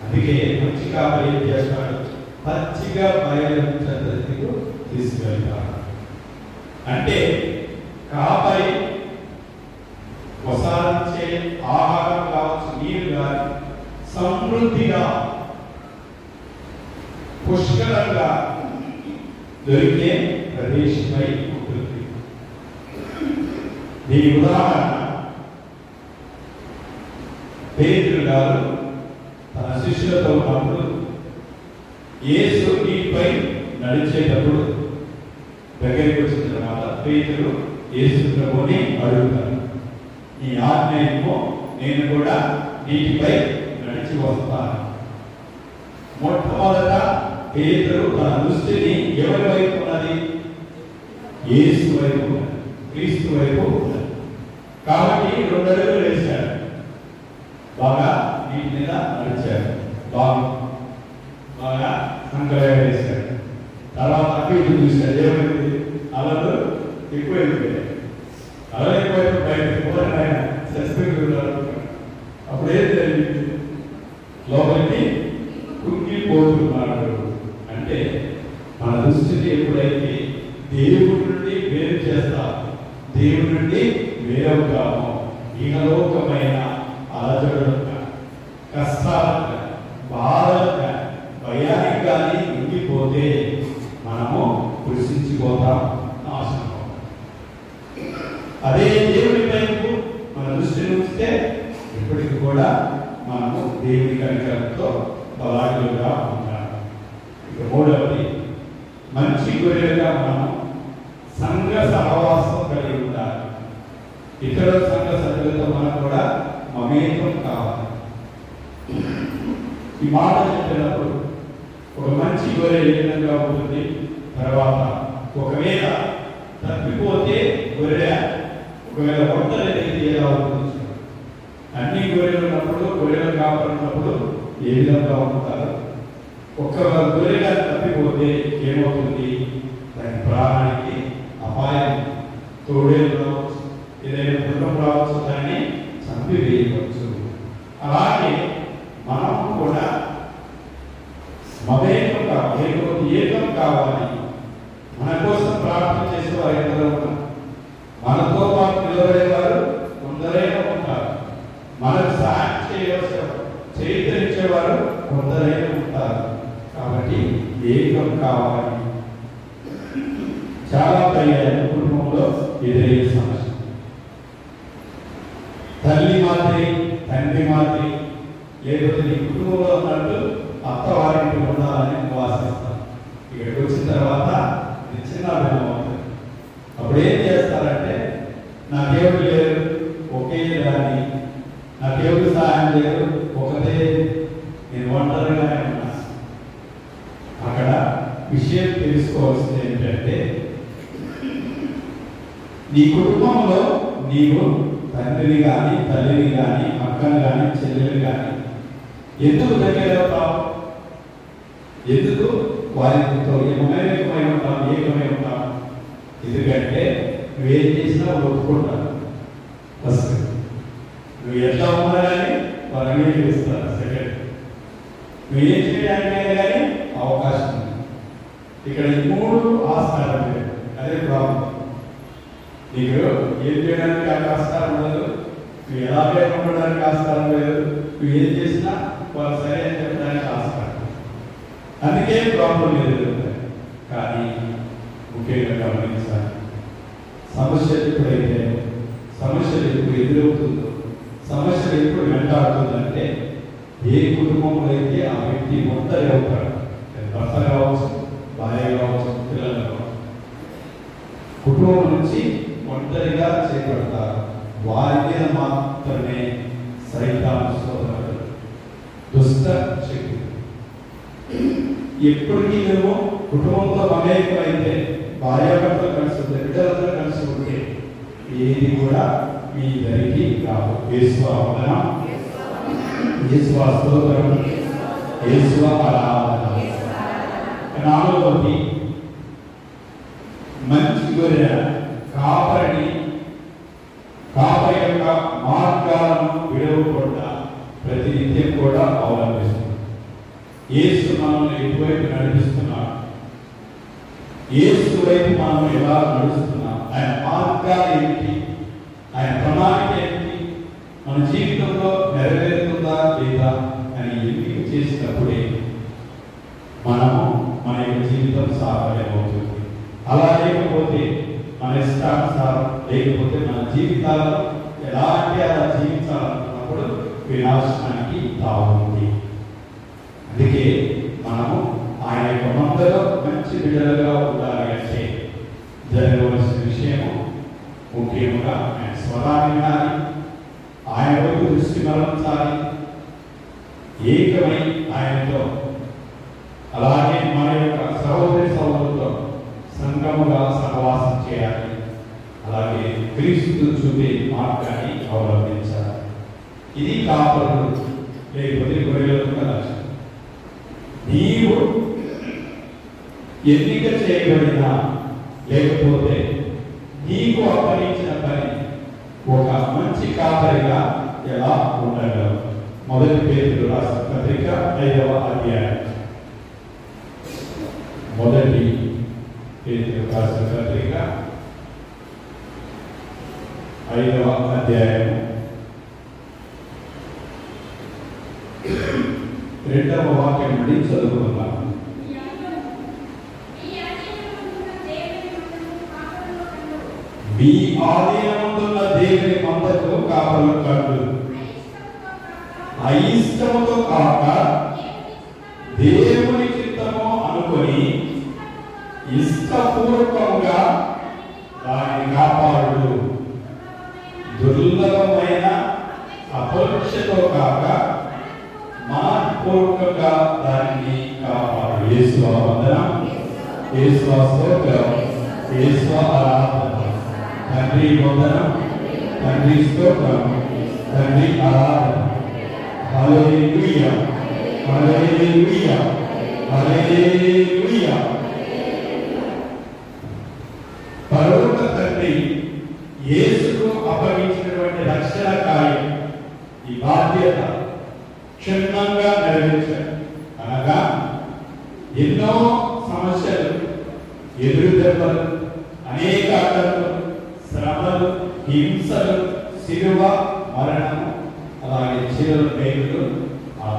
Speaker 1: అందుకే మంచి కాపరి ఏం చేస్తాడు? పచ్చిగా బయలు చెంతకు తీసుకెళ్తాడు. అంటే కాపరి ప్రసాదించే ఆహారం కావచ్చు, నీరు కానీ సమృద్ధిగా పుష్కలంగా దొరికే ప్రదేశమై ఉంటుంది. దీని ఉదాహరణ పేతురు గారు తన శిష్యులతో ఉన్నప్పుడు యేసు నీటిపై నడిచేటప్పుడు దగ్గరికి వచ్చిన తర్వాత పేతురు యేసు ప్రభువుని అడుగుతాడు, నీ ఆజ్ఞ ఏమో, నేను కూడా నీటిపై నడిచి వస్తాను. మొట్టమొదట పేతురు తన దృష్టిని ఎవరి వైపు ఉన్నది? యేసు వైపు, క్రీస్తు వైపు ఉన్నది. కాబట్టి 2 అడుగులు వేశాడు, బాగా నీటి మీద నడిచాడు, బాగా సంకలయం వేశాడు. తర్వాత అటు ఇటు చూశాడు, ఏమైంది? అలలు ఎక్కువ అయిపోయాయి. అలలు ఎక్కువైపు బయటకు పోయిన ఆయన సస్పెక్ట్. అప్పుడు ఏం జరిగింది? లోపలికి కుంగిపోతున్నాడు. అంటే మన దృష్టిని ఎప్పుడైతే దేవుడి నుండి వేరు చేస్తా, దేవుడి నుండి వేరవుతామో, ఇహలోకమైన అలజడులుగా, కష్టాలుగా, బాధలుగా, భయానికి కానీ ఉండిపోతే మనము కృషించిపోతాం, నాశనం అవుతాం. అదే దేవుడి వైపు మన దృష్టిని ఉంచితే ఇప్పటికి కూడా మనము దేవుని కనికరంతో బలాలుగా ఉంటాము. ఇక 3వది, మంచి గొర్రెలుగా మనం సంఘ సహవాసం కలిగి ఉండాలి. ఇతర సంఘ సభ్యులతో మనం కూడా మమేకం కావాలి. ఈ మాట చెప్పినప్పుడు ఒక మంచి గొర్రె ఏ విధంగా ఉంటుంది, తర్వాత ఒకవేళ తప్పిపోతే గొర్రె ఒకవేళ ఒంటరి ఎలా ఉంటుంది. అన్ని గొర్రెలు ఉన్నప్పుడు, గొర్రెలు కాపాడినప్పుడు ఏ విధంగా ఉంటారు. ఒక్క గొర్రెగా తప్పిపోతే ఏమవుతుంది, దాని ప్రాణానికి అపాయం, తోడేలు రావచ్చు, ఏదైనా మృగం రావచ్చు, దాన్ని చంపివేయవచ్చు. అలాగే మనం కూడా మమేకం కావాలి, లేకపోతే ఏకం కావాలి. మన కోసం ప్రార్థన చేసేవారు ఎందరో ఉన్నారు, మనతో పాటు నిలబడేవారు కొందరైనా ఉంటారు, మనకు సహాయం చేయించేవారు కొందరైనా ఉంటారు. కాబట్టి ఏకం కావాలి. చాలా పర్యాయం కుటుంబంలో ఎదురయ్యే సమస్య, తల్లి మాదిరి తండ్రి మాదిరి, లేకపోతే నీ కుటుంబంలో ఉన్నట్టు అత్తవారింటి ఉండాలని వాసిస్తాం. ఇక్కడికి వచ్చిన తర్వాత ఇది చిన్న అభిమానం అవుతుంది. అప్పుడు ఏం చేస్తారంటే, నా దేవుడు లేరు, ఒకే దాన్ని, నా దేవుడు సహాయం లేరు, ఒకటే, నేను ఒంటరిగానే ఉన్నా. అక్కడ విషయం తెలుసుకోవాల్సింది ఏంటంటే, నీ కుటుంబంలో నీవు తండ్రిని కానీ, తల్లిని కానీ, అక్కని కానీ, చెల్లెని కానీ ఎందుకు దగ్గర అవుతావు? ఎందుకు వారితో మమేకమై ఉంటావు, ఏకమై ఉంటావు? ఎందుకంటే నువ్వేం చేసినా ఒప్పుకుంటావు. ఫస్ట్ నువ్వు ఎట్లా ఉన్నా కానీ వారు అంగీకరిస్తారు. సెకండ్, నువ్వేం చేయడానికి కానీ అవకాశం ఉంది. ఇక్కడ ఈ మూడు ఆస్కారం లేదు. అదే ప్రాబ్లం. నీకు ఏం చేయడానికి ఆస్కారం ఉండదు, నువ్వు ఎలాగే ఉండడానికి ఆస్కారం లేదు, నువ్వు ఏం చేసినా వాళ్ళు సరే అని చెప్పడానికి ఆస్కారం. అందుకే ప్రాబ్లం ఎదురవుతాయి. కానీ ముఖ్యంగా గమనించాలి, సమస్యలు ఎప్పుడు ఎదురవుతుందో, సమస్యలు ఎప్పుడు వెంటాడుతుందంటే, ఏ కుటుంబంలో అయితే ఆ వ్యక్తి ఒంటరి అవుతాడు, భర్త కావచ్చు, భార్య కావచ్చు, పిల్లలు కావచ్చు, కుటుంబం నుంచి ఒంటరిగా చేపడతారు. వారి మీద మాత్రమే సైతాను సోదరుడు, దుష్ట శక్తి. ఎప్పటికీ మేము కుటుంబంతో మమేకమైతే, భార్యాభర్తలు కలిసి ఉంటే, బిడ్డలతో కలిసి ఉంటే ఏది కూడా మీ దరికి రాదు. యేసు ఆరాధన, యేసు స్తోత్రం, యేసు ఆరాధన. నాలుగవది, మంచి గొర్రె కాపరి యొక్క మార్గాలను విడవకుండా ప్రతినిత్యం కూడా అవలంబిస్తుంది. యేసు మనల్ని ఎటువైపు నడిపిస్తున్నాడు, యేసు వైపు మనం ఎలా నడుస్తున్నాం, ఆయన మార్గాలు ఏంటి, ఆయన ప్రణాళిక ఏంటి, మన జీవితంలో నెరవేరుతుందా లేదా అని ఎంపిక చేసినప్పుడే మనము మన యొక్క జీవితం సాఫల్యమవుతుంది. అలా లేకపోతే మన ఇష్టానుసారం, లేకపోతే మన జీవితాలను ఎలా అంటే అలా జీవించాలనుకున్నప్పుడు వినాశనానికి తావుంది. అందుకే మనము ఆయన యొక్క మందలో మంచి బిడ్డలుగా ఉండాలి అంటే జరగవలసిన విషయము ముఖ్యంగా ఆయన స్వరాన్ని వినాలి, ఆయన వైపు దృష్టి మరల్చాలి, ఏకమై ఆయనతో, అలాగే మన యొక్క సహోదరి సహోదరులతో సంఘముగా సహవాసం చేయాలి. అలాగే క్రీస్తు చూపే మార్గాన్ని అవలంబించాలి. ఇది కాపరులు, లేకపోతే గొర్రెల లక్ష్యం. నీవు ఎన్నిక చేయబడిన, లేకపోతే నీకు అప్పగించిన పని ఒక మంచి కాపరిగా ఎలా ఉండగలవు? మొదటి పేతురు రాసిన పత్రిక 5వ అధ్యాయం. మొదటి పేతురు రాసిన పత్రిక 5వ అధ్యాయం 2వ వాక్యం నుండి చదువుకుందాం. మీ ఆధీనమున్న దేవుని మందకు కాపరులు కండు, అయిష్టముతో కాక దేవుని చిత్తము అనుకొని దానిని కాపాడు. యేసు వందనం, యేసు స్తోత్రం, యేసు ఆరాధన. తండ్రి వందనం, తండ్రి స్తోత్రం, తండ్రి ఆరాధన. హల్లెలూయా, హల్లెలూయా, హల్లెలూయా. పరలోక తండ్రి యేసుకు అప్పగించినటువంటి రక్షణ కార్యం, ఈ బాధ్యత క్షుణ్ణంగా నెరవేర్చారు. అనగా ఎన్నో సమస్యలు, ఎదురు దెబ్బలు, అనేక అడ్డంకులు, శ్రమలు, హింసలు, శిలువ మరణము, అలాగే చిరుల పేర్లు,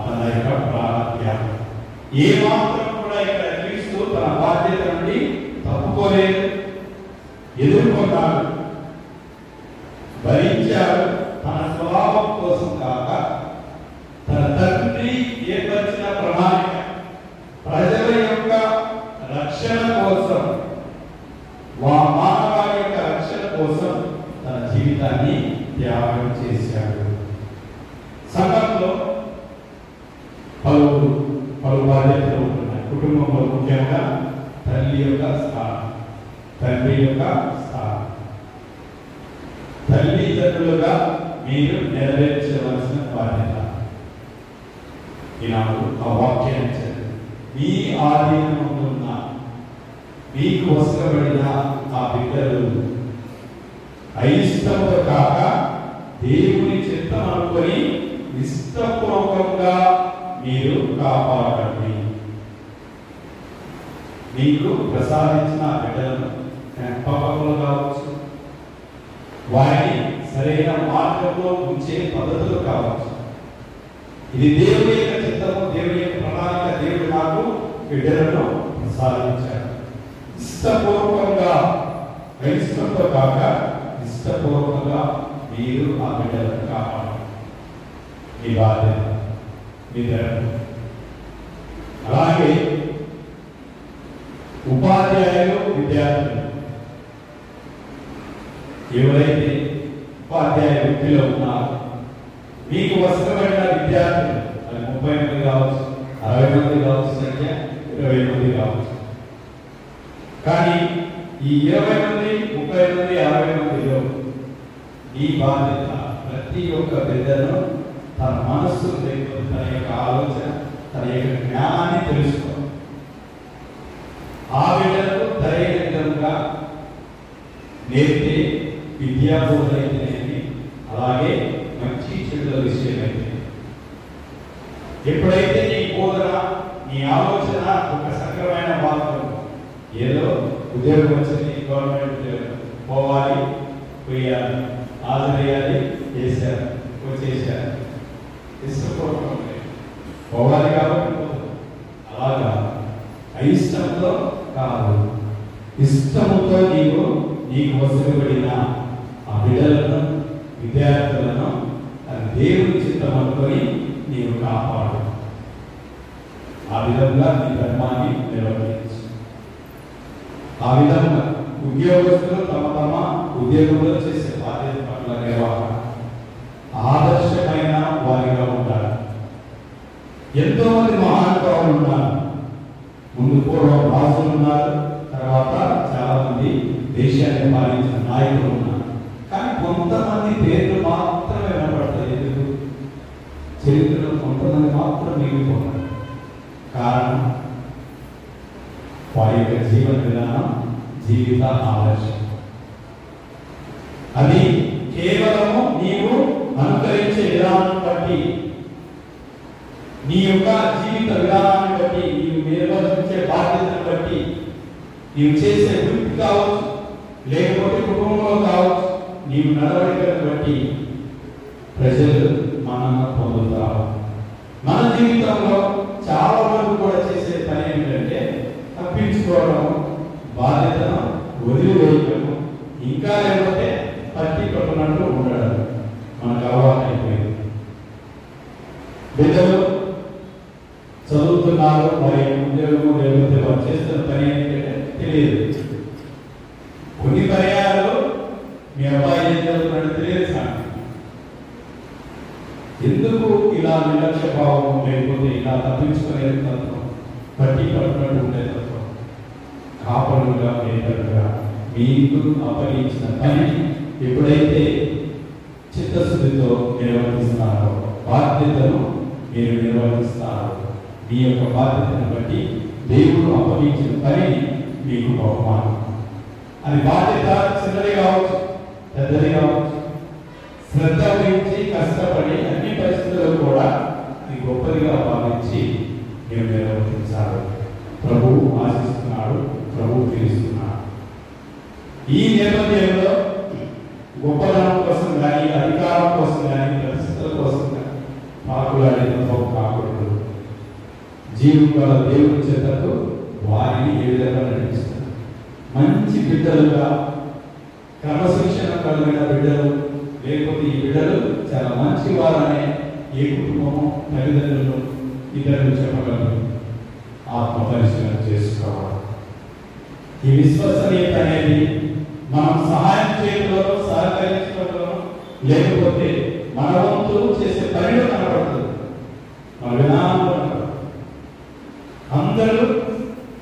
Speaker 1: తన యొక్క ప్రాణత్యాగం. ఏ మాత్రం కూడా ఇక్కడ క్రీస్తు తన బాధ్యత నుండి తప్పుకోలేదు, ఎదుర్కొన్నాడు, భరించాడు. తన స్వభావం కోసం కాక తన తండ్రి ఏర్పరిచిన ప్రణాళిక, ప్రజల యొక్క రక్షణ కోసం, మానవాళి యొక్క రక్షణ కోసం తన జీవితాన్ని త్యాగం చేశాడు. సంఘంలో పలు బాధ్యతలు ఉంటున్నాయి. కుటుంబంలో ముఖ్యంగా తల్లి యొక్క స్థానం, తండ్రి యొక్క స్థానం. తల్లిదండ్రులుగా మీరు నెరవేర్చవలసిన బాధ్యత. ఈనాడు ఆ వాక్యాన్ని చదివి, మీ ఆధీనంలో ఉన్న, మీకు వసకబడిన ఆ బిడ్డలు అయిష్టంతో కాక దేవుని చిత్తం అనుకొని ఇష్టపూర్వకంగా మీరు కాపాడండి. మీకు ప్రసాదించిన బిడ్డలను పెంపకంలో కావచ్చు, వారిని సరైన మార్గంలో ఉంచే పద్ధతులు కావచ్చు. ఇది దేవుని యొక్క చిత్తము, దేవుని యొక్క ప్రణాళిక. దేవుడు నాకు బిడ్డలను ప్రసాదించాడు. ఇష్టపూర్వకంగా, అయిష్టంతో కాక ఇష్టపూర్వకంగా మీరు ఆ బిడ్డలను కాపాడాలి. మీ బాధ్యత, మీ ధర్మం. అలాగే ఉపాధ్యాయులు, విద్యార్థులు, ఎవరైతే ఉపాధ్యాయ వృత్తిలో ఉన్నారో, మీకు వసకబడిన విద్యార్థులు, అది 30 మంది కావచ్చు, 60 మంది కావచ్చు, సంఖ్య 20 మంది కావచ్చు. కానీ ఈ 20 మంది, 30 మంది, 60 మందిలో ఈ బాధ్యత ప్రతి ఒక్క బిడ్డను తన మనస్సు, తన యొక్క ఆలోచన, తన యొక్క జ్ఞానాన్ని తెలుసుకో. ఆ బిడ్డలకు సరైన విధంగా నేర్పే విద్యాబోధన అయితేనేమి, అలాగే మంచి చెడుల విషయం అయితే, ఎప్పుడైతే నీ బోధన, నీ ఆలోచన ఒక సక్రమైన మార్గం, ఏదో ఉద్యోగం వచ్చింది, గవర్నమెంట్ ఉద్యోగం, పోవాలి, పోయాలి, హాజరయ్యాలి, చేశారు, వచ్చేసారు, ఇష్టపూర్వకం పోవాలి కాబట్టి అలాగా అయిష్టంతో కాదు, ఇష్టముతో నీకు వసకబడిన ఆ బిడ్డలను, విద్యార్థులను అది దేవుని చిత్తం అనుకొని నీవు కాపాడు. ఆ విధంగా నీ ధర్మాన్ని నిర్వహించు. ఆ విధంగా ఉద్యోగస్తులు తమ ఉద్యోగంలో చేసే బాధ్యత పట్ల నిర్వహణ ఆదర్శమైన వారిగా ఉంటారు. ఎంతో మంది మహానుభావులు ఉన్నారు. ముందు పూర్వం రాజులు ఉన్నారు, తర్వాత చాలా మంది దేశాన్ని పాలించిన నాయకులు ఉన్నారు. కానీ కొంతమంది పేర్లు మాత్రమే వినపడతాయి. ఎందుకు? చరిత్రలో కొంతమంది మాత్రం మిగిలిపోతారు. కారణం వారి యొక్క జీవన విధానం, జీవిత ఆదర్శం. అది కేవలము నీవు అనుకరించే విధానం బట్టి, నీ యొక్క జీవిత విధానాన్ని బట్టి, నీవు నిర్వహించే బాధ్యతను బట్టి, నీవు చేసే వృత్తి కావచ్చు, లేకపోతే కుటుంబంలో కావచ్చు, నీవు నడవడికను బట్టి ప్రజలు మనల్ని పొందుతారు. మన జీవితంలో చాలా వరకు కూడా చేసే పని ఏంటంటే తప్పించుకోవడం, బాధ్యతను వదిలివేయటము, ఇంకా లేకపోతే పట్టి పట్టునట్టు ఉండడం మనకు అలవాటు అయిపోయింది. బిడ్డలు చదువుతున్నారు, మరి ఉద్యోగము లేకపోతే వారు చేస్తున్న పని ఏంటంటే తెలియదు. కొన్ని పర్యాయాలు మీ అబ్బాయి ఏం చదువుతున్నాడో తెలియదు సార్. ఎందుకు ఇలా ఇలా నిర్లక్ష్య భావం, లేకపోతే ఇలా తప్పించుకునే తత్వం, పట్టి పట్టుబడి ఉండే తత్వం, కాపలుగా మేకలుగా మీకు అప్పగించిన పని ఎప్పుడైతే చిత్తశుద్ధితో నిర్వర్తిస్తారో, బాధ్యతను మీరు నిర్వర్తిస్తారో, మీ యొక్క బాధ్యతను బట్టి దేవుడు అప్పగించిన పని మీకు బహుమానం. అది బాధ్యత చిన్నది కావచ్చు, పెద్దది కావచ్చు, శ్రద్ధ వహించి కష్టపడి అన్ని పరిస్థితుల్లో కూడా అది గొప్పదిగా భావించి మీరు నిర్వర్తించాలి. ప్రభువు ఆశిస్తున్నాడు, ప్రభువు తీరుస్తున్నాడు. ఈ నేపథ్యంలో గొప్పదనం కోసం కానీ, అధికారం కోసం కానీ, పరిస్థితుల కోసం కానీ పాకులాడే తత్వం కాకూడదు. జీవం గల దేవుని చేతకు వారిని ఏ విధంగా నడిపిస్తారు? మంచి బిడ్డలుగా, క్రమశిక్షణ కలిగిన బిడ్డలు, లేకపోతే ఈ బిడ్డలు చాలా మంచి వారనే ఏ కుటుంబము, తల్లిదండ్రులు, ఇతరులు చెప్పగలరు. ఆత్మ పరిశీలన చేసుకోవాలి. ఈ విశ్వసనీయత అనేది మనం సహాయం చేయడంలో, సహకరించడంలో, లేకపోతే మన వంతు చేసే పనిలో కనబడుతుంది, మన విధానంలో కనబడుతుంది. అందరూ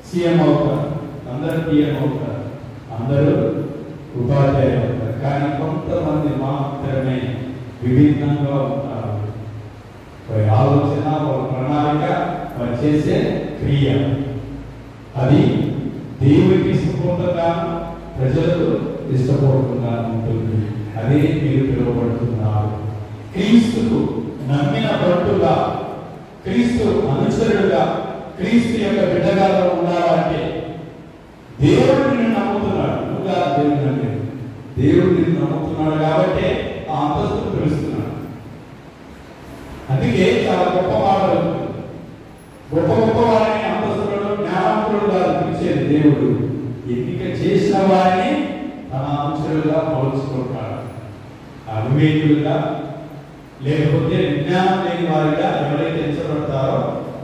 Speaker 1: సీఎం అవుతారు, అందరూ పిఎం అవుతారు, అందరూ ఉపాధ్యాయులు అవుతారు, కానీ కొంతమంది మాత్రమే విభిన్నంగా ఉంటారు. వారి ఆలోచన, వారి ప్రణాళిక, వారు చేసే క్రియ అది దేవుడికి ఇష్టపూర్వకంగా, ప్రజలకు ఇష్టపూర్వకంగా ఉంటుంది. అదే మీరు పిలువబడుతున్నారు. క్రీస్తుకు నమ్మిన భక్తుగా, క్రీస్తు అనుచరుడుగా, క్రీస్తు యొక్క బిడ్డగా ఉన్నారంటే దేవుడు నిన్ను నమ్ముతున్నాడు. నువ్వుగా దేవుడు నమ్మే దేవుడు నిన్ను నమ్ముతున్నాడు కాబట్టి ఆ అంతస్తును పిలుస్తున్నాడు. అందుకే చాలా గొప్ప మాటలు, గొప్ప గొప్ప వారిని అంతస్తులను జ్ఞానవంతులుగా పిలిచేది దేవుడు. ఎన్నిక చేసిన వారిని తన అనుచరులుగా పోల్చుకుంటాడు. అవివేకులుగా, లేకపోతే విజ్ఞానం లేని వారిగా ఎవరైతే ఎంచబడతారో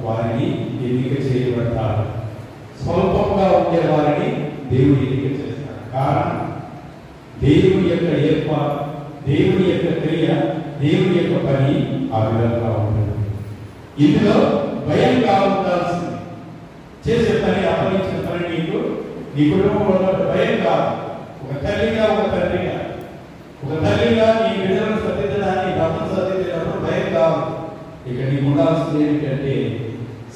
Speaker 1: వారిని ఎన్నిక చేయబడతారు. స్వల్పంగా ఉండే వారిని దేవుడు ఎన్నిక చేస్తాడు. కారణం దేవుని యొక్క ఏర్పాటు, దేవుని యొక్క క్రియ, దేవుని యొక్క పని ఆ విధంగా ఉంటుంది. ఇందులో భయంగా ఉండాల్సింది. చేసే పని, అప్పగించిన పని నీకు నీ కుటుంబంలో భయం కాదు. ఒక తల్లిగా, ఒక తండ్రిగా, ఒక తల్లిగా నీ బిడ్డలను సర్దిద్దడానికి, భర్తను సర్దిద్దేటప్పుడు భయం కాదు. ఇక నీకు ఉండాల్సింది ఏమిటంటే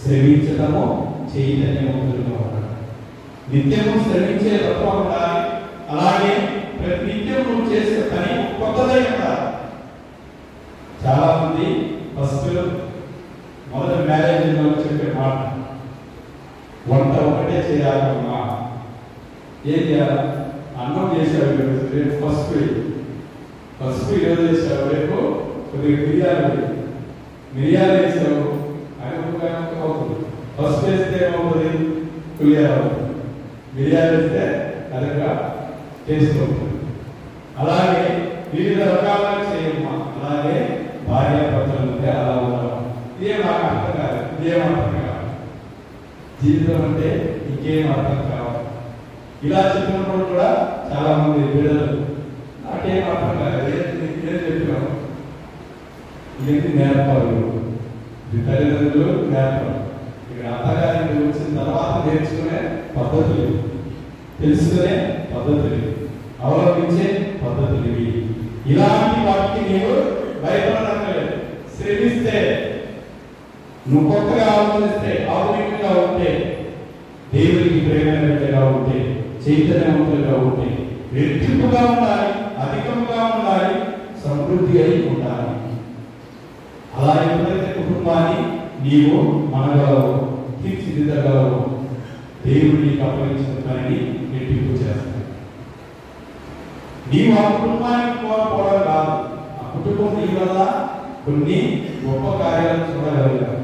Speaker 1: శ్రమించడము, చైతన్యవంతులుగా ఉండాలి. నిత్యము శ్రమించే తత్వం ఉండాలి. అలాగే ప్రతి నిత్యం నువ్వు చేసే పని కొత్తదై ఉండాలి. చాలా మంది ఫస్ట్ మొదటి మ్యారేజ్లో చెప్పే మాట, వంట ఒకటే చేయాలమ్మా. ఏం చేయాలి? అన్నం చేసావు రేపు ఫస్ట్ ఈరోజు చేసావు, రేపు కొద్దిగా మిరియాలు వేసావు, అది అవుతుంది. ఫస్ట్ వేస్తే ఏమవుతుంది? పులిహార అవుతుంది. మిరియాలు వేస్తే అదొక టేస్ట్ అవుతుంది. అలాగే వివిధ రకాలుగా చేయమ్మా. అలాగే భార్యాభర్తల మధ్య అలా ఉండడం, ఇదే నాకు అర్థం కాదు, ఇదేం అర్థం కాదు. జీవితం అంటే ఇంకేం అర్థం కావాలి. ఇలా చెప్పినప్పుడు కూడా చాలా మంది బిడ్డలు నాకేం అర్థం కాదు, ఏం చెప్పినావు, ఇవన్నీ నేర్పాలి. ఇది తల్లిదండ్రులు నేర్పాలి. ఇక్కడ అత్తగారికి వచ్చిన తర్వాత నేర్చుకునే పద్ధతులు, తెలుసుకునే పద్ధతులు, అవలంబించే పద్ధతులు ఇవి. ఇలాంటి వాటికి నీవు భయపడనక్కర్లేదు. శ్రమిస్తే, నువ్వు కొత్తగా ఆలోచిస్తే, ఆధునికంగా ఉంటే, దేవుడికి ప్రేమైనట్టుగా ఉంటే, చైతన్యవంతులుగా ఉంటే, రెట్టింపుగా ఉండాలి, అధికంగా ఉండాలి, సమృద్ధి అయి ఉండాలి. అలా ఎప్పుడైతే కుటుంబాన్ని నీవు మనగలవు, తీర్చిదిద్దగలవు, దేవుడిని అప్పగించిన పనిని రెట్టింపు చేస్తావు. నీవు ఆ కుటుంబానికి కోల్పోవడం కాదు, ఆ కుటుంబం నీ వల్ల కొన్ని గొప్ప కార్యాలను చూడగలిగావు.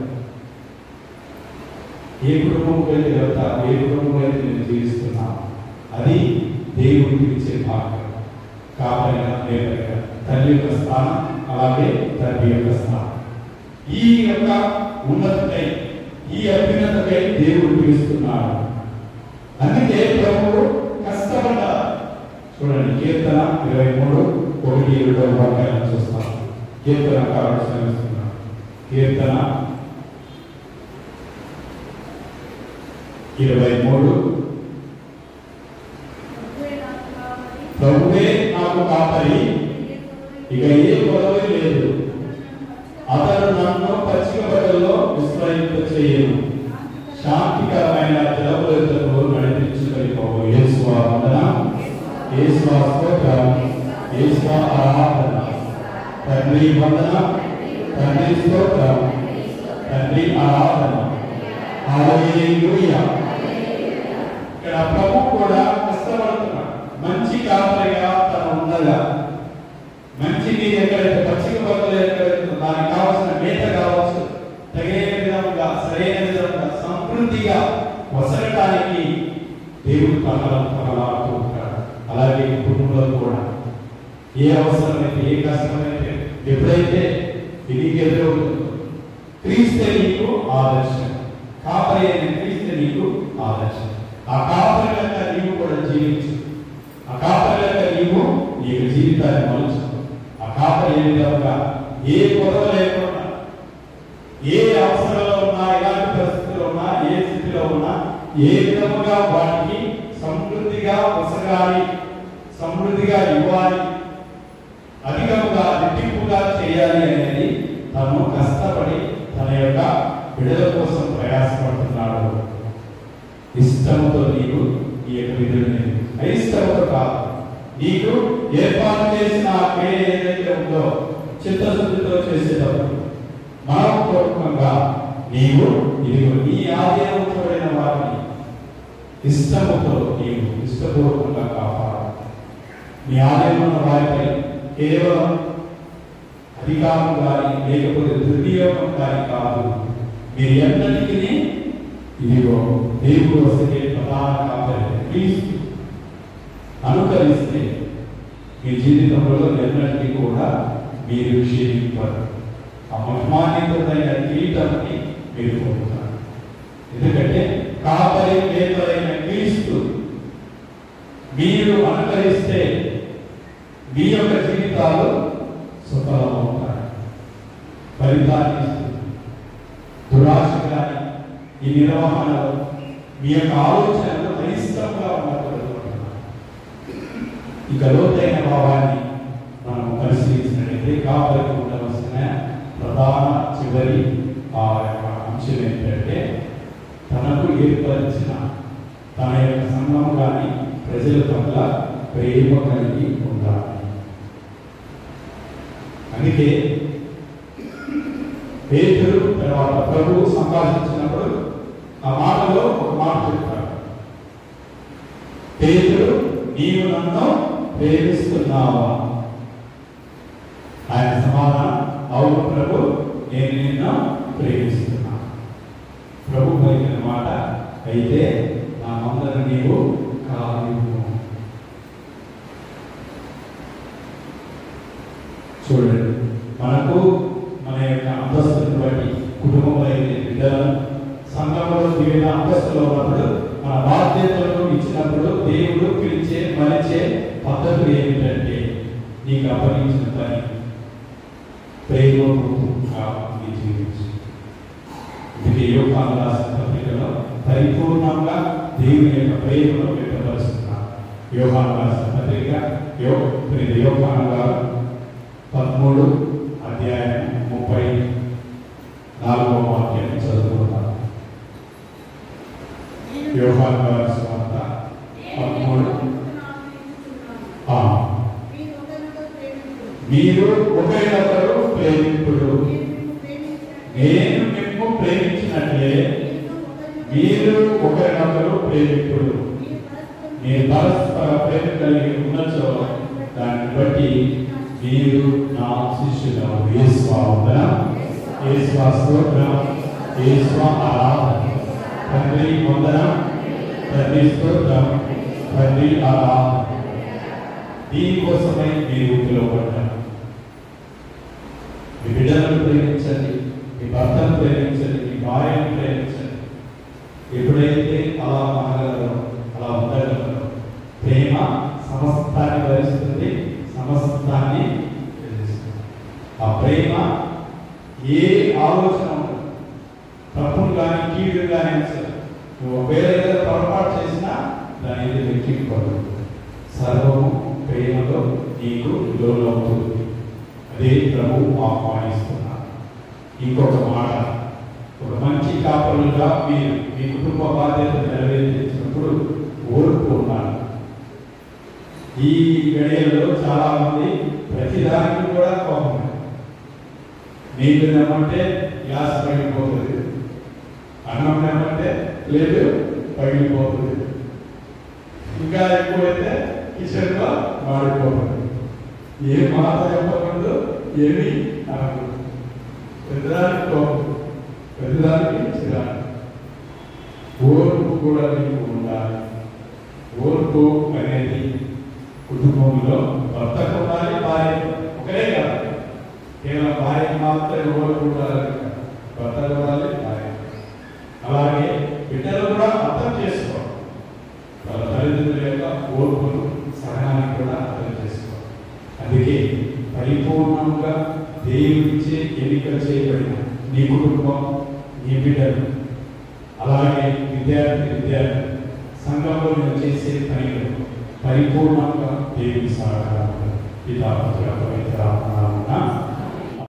Speaker 1: ఏ కుటుంబంకి అయితే వెళ్తావు, ఏ కుటుంబం అయితే నేను జీవిస్తున్నావు, అది దేవుడికి ఇచ్చే భాగం. కాపరిగా, లేపరిగా, తల్లి యొక్క స్థానం, అలాగే తండ్రి యొక్క స్థానం. ఈ యొక్క ఉన్నతకై, ఈ అభ్యున్నతకై దేవుడు పిలుస్తున్నాడు. అందుకే ప్రభువు కష్టపడ్డారు. చూడండి, కీర్తన 23:1-2 వాక్యాలను చూస్తాం. కీర్తనకారుడు శ్రమిస్తున్నాడు. కీర్తన 23. ప్రభువే నాకు కాపరి, ఇక ఏ కొరవ లేదు. అతడు నన్ను పచ్చిక బట్టల్లో విశ్రాంత చేయను, శాంతికరమైన జలములతో నడిపించగలిపోవు. యేసువా వందనం, యేసువా స్తోత్రం, యేసువా ఆరాధన. తండ్రి వందనం, తండ్రి స్తోత్రం, తండ్రి ఆరాధన. హల్లెలూయా. ఇక్కడ ప్రభు కూడా కష్టపడుతున్నాడు. మంచి కాపరిగా తను ఉండగా, మంచి నీరు ఎక్కడైతే పచ్చిక బట్టలు ఎక్కడైతే దానికి కావాల్సిన మేత కావచ్చు, తగిన విధంగా సరైన విధంగా సమృద్ధిగా వసరటానికి దేవుడు పగలాడుతూ ఉంటాడు. అలాగే కుటుంబంలో కూడా ఏ అవసరమైతే, ఏ కష్టమైతే, ఎప్పుడైతే ఇది ఎదురవుతుందో, క్రీస్తే నీకు ఆదర్శం. కాపరి అయిన క్రీస్తే నీకు ఆదర్శం. ఆ కాపరి లెక్క నీవు కూడా జీవించు. ఆ కాపరి లెక్క నీవు నీకు జీవితాన్ని మలుచు. ఆ కాపరి ఏ విధంగా ఏ కొరత లేకుండా, ఏ అవసరంలో ఉన్నా, ఎలాంటి పరిస్థితుల్లో ఉన్నా, ఏ స్థితిలో ఉన్నా, ఏ విధముగా వాటికి సమృద్ధిగా వసగాలి, సమృద్ధిగా ఇవ్వాలి, అధికంగా రెట్టింపుగా చేయాలి అనేది తను కష్టపడి తన యొక్క బిడ్డల కోసం ప్రయాసపడుతున్నాడు. ఇష్టంతో నీకు ఈ యొక్క విధులు, అయిష్టంతో కాదు. నీకు ఏర్పాటు చేసిన క్రియ ఏదైతే ఉందో చిత్తశుద్ధితో చేసేటప్పుడు మనపూర్వకంగా నీవు ఇదిగో నీ ఆధీనంతోడైన వారిని ఇష్టముతో నీవు ఇష్టపూర్వకంగా కాపాడు. నీ ఆధీనం ఉన్న వారిపై కేవలం అధికారం కానీ లేకపోతే దుర్వినియోగం కానీ కాదు. మీరు ఎన్నటికీ ఇదిగో దేవుడు వస్తే ప్రధాన కాపరి క్రీస్తు అనుకరిస్తే మీ జీవితంలో ఎన్నటికీ కూడా మీరు క్షీణింపరు. ఆ మహిమాన్వితమైన కిరీటాన్ని మీరు పొందుతారు. ఎందుకంటే కాపరి పేదలైన క్రీస్తు మీరు అనుకరిస్తే మీ యొక్క జీవితాలు సుఫలమవుతాయి. ఫలితాన్ని దురాశ కానీ ఈ నిర్వహణలో మీ యొక్క ఆలోచనలు అయిష్టంగా ఉండకూడదు. ఇక లోతైన భావాన్ని మనం పరిశీలించినట్లయితే కాపరికి ఉండవలసిన ప్రధాన చివరి ఆ యొక్క అంశం ఏంటంటే తనకు ఏర్పరిచిన తన యొక్క సంఘం కానీ ప్రజల పట్ల ప్రేమ కలిగి ఉండాలి. అందుకే పేతురు తర్వాత ప్రభువు సంభాషించినప్పుడు ఆ మాటలో ఒక మాట చెప్తాడు. పేతురు, నీవు నన్ను ప్రేమిస్తున్నావా? ఆయన సమాధానం, అవును ప్రభు, నేను నిన్ను ప్రేమిస్తున్నా. ప్రభు పలికిన మాట, అయితే నా మందను నీవు కానివ్వు. చూడండి, మనకు మన యొక్క అంతస్తుని బట్టి కుటుంబంలో అయితే బిడ్డలను, సంఘంలో వివిధ అంతస్తులో ఉన్నప్పుడు మన బాధ్యతలను ఇచ్చినప్పుడు దేవుడు పిలిచే మలిచే పద్ధతులు ఏమిటంటే నీకు అప్పగించిన పని ప్రేమపూర్వకంగా జీవించు. ఇది యోహాను రాసిన పత్రికలో పరిపూర్ణంగా దేవుని యొక్క ప్రేమను వ్యక్తపరుస్తున్నారు. యోహాను రాసిన పత్రిక యోహాను గారు 13 అధ్యాయం 34వ వాక్యాన్ని చదువుకుంటారు. యోహాను గారి సువార్త 13. మీరు ఒకరినొకరు ప్రేమింపుడు, నేను మిమ్ము ప్రేమించినట్లే మీరు ఒకరినొకరు ప్రేమింపుడు. మీరు పరస్పర ప్రేమ కలిగి ఉన్నచో దాన్ని బట్టి మీరు నా శిష్యులు. యేసువా వందనం, యేసువా స్తోత్రం, యేసువా ఆరాధన. తండ్రి వందనం, తండ్రి స్తోత్రం, తండ్రి ఆరాధన. దీనికోసమై మీరు పిలువబడ్డారు. మీ బిడ్డలను ప్రేమించండి, మీ భర్తను ప్రేమించండి, మీ భార్యను ప్రేమించండి. ఎప్పుడైతే అలా అనగలరో, అలా ఉండగలరో, ప్రేమ సమస్తాన్ని భరిస్తుంది, సమస్తాన్ని తెలుస్తుంది. ఆ ప్రేమ ఏ ఆలోచన ఫైనాన్స్ నువ్వు వేరే ఏదైనా పొరపాటు చేసినా దాని మీద లెక్కింపడు. సర్వము ప్రేమలో నీకు లోనవుతుంది. అదే ప్రభు ఆహ్వానిస్తున్నా. ఇంకొక మాట, ఒక మంచి కాపరులుగా మీరు మీ కుటుంబ బాధ్యత నెరవేర్చినప్పుడు ఓర్పు ఉన్నారు. ఈ గడియల్లో చాలా మంది ప్రతిదానికి కూడా కోపం. నీళ్ళు నమ్మంటే గ్లాస్ పగిలిపోతుంది, అన్నం నమ్మంటే లేదు పగిలిపోతుంది, ఇంకా ఎక్కువైతే కిచెన్లో మాడిపోతుంది. ఏ మాట చెప్పకుండా ఏమి అనదు. పెద్దదానికి కోపం, పెద్దదానికి చిరాకు. ఓర్పు కూడా నీకు ఉండాలి. ఓర్పు అనేది కుటుంబంలో భర్తకు ఉండాలి, భార్య ఒకరే కాదు. కేవలం భార్య మాత్రమే ఓర్పు ఉండాలి, భర్తకు ఉండాలి, భార్య. అలాగే బిడ్డలు కూడా అర్థం చేసుకోవాలి. వాళ్ళ తల్లిదండ్రుల యొక్క ఓర్పును సహనాన్ని కూడా అర్థం చేసుకోవాలి. అందుకే పరిపూర్ణంగా దేవుడిచ్చే ఎన్నిక చేయబడిన నీ కుటుంబం, నీ బిడ్డలు, అలాగే విద్యార్థి సంఘంలో నేను చేసే పనిలో పరిపూర్ణంగా దేవుడి సహకారం పితా పుత్ర పవిత్ర